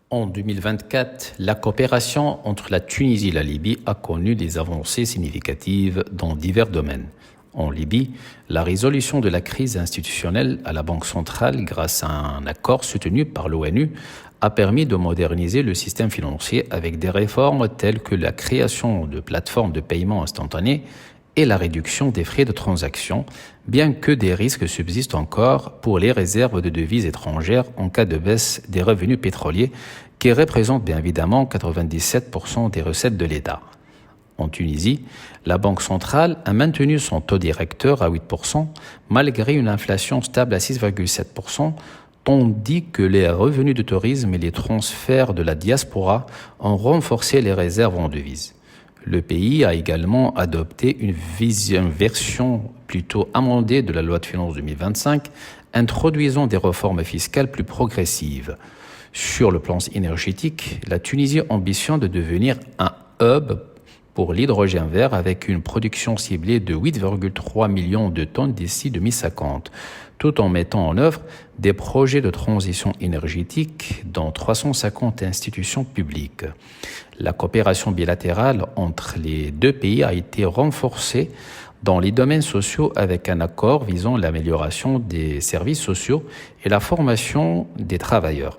En 2024, la coopération entre la Tunisie et la Libye a connu des avancées significatives dans divers domaines. En Libye, la résolution de la crise institutionnelle à la Banque centrale grâce à un accord soutenu par l'ONU a permis de moderniser le système financier avec des réformes telles que la création de plateformes de paiement instantané et la réduction des frais de transaction, bien que des risques subsistent encore pour les réserves de devises étrangères en cas de baisse des revenus pétroliers, qui représentent bien évidemment 97% des recettes de l'État. En Tunisie, la Banque centrale a maintenu son taux directeur à 8%, malgré une inflation stable à 6,7%, tandis que les revenus de tourisme et les transferts de la diaspora ont renforcé les réserves en devises. Le pays a également adopté une version plutôt amendée de la loi de finances 2025, introduisant des réformes fiscales plus progressives. Sur le plan énergétique, la Tunisie ambitionne de devenir un hub pour l'hydrogène vert avec une production ciblée de 8,3 millions de tonnes d'ici 2050, tout en mettant en œuvre des projets de transition énergétique dans 350 institutions publiques. La coopération bilatérale entre les deux pays a été renforcée dans les domaines sociaux avec un accord visant l'amélioration des services sociaux et la formation des travailleurs,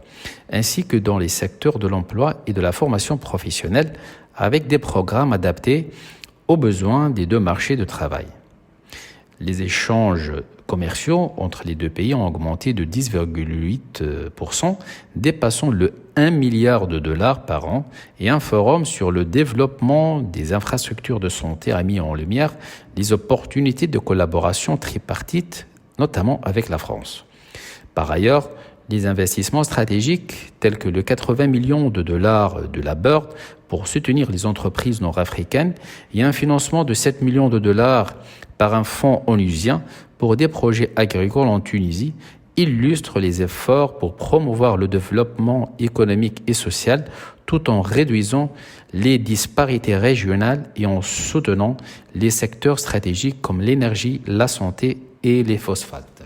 ainsi que dans les secteurs de l'emploi et de la formation professionnelle avec des programmes adaptés aux besoins des deux marchés de travail. Les échanges commerciaux entre les deux pays ont augmenté de 10,8%, dépassant le 1 milliard de dollars par an, et un forum sur le développement des infrastructures de santé a mis en lumière les opportunités de collaboration tripartite, notamment avec la France. Par ailleurs, les investissements stratégiques tels que le 80 millions de dollars de la BERD pour soutenir les entreprises nord-africaines et un financement de 7 millions de dollars par un fonds onusien pour des projets agricoles en Tunisie illustrent les efforts pour promouvoir le développement économique et social tout en réduisant les disparités régionales et en soutenant les secteurs stratégiques comme l'énergie, la santé et les phosphates.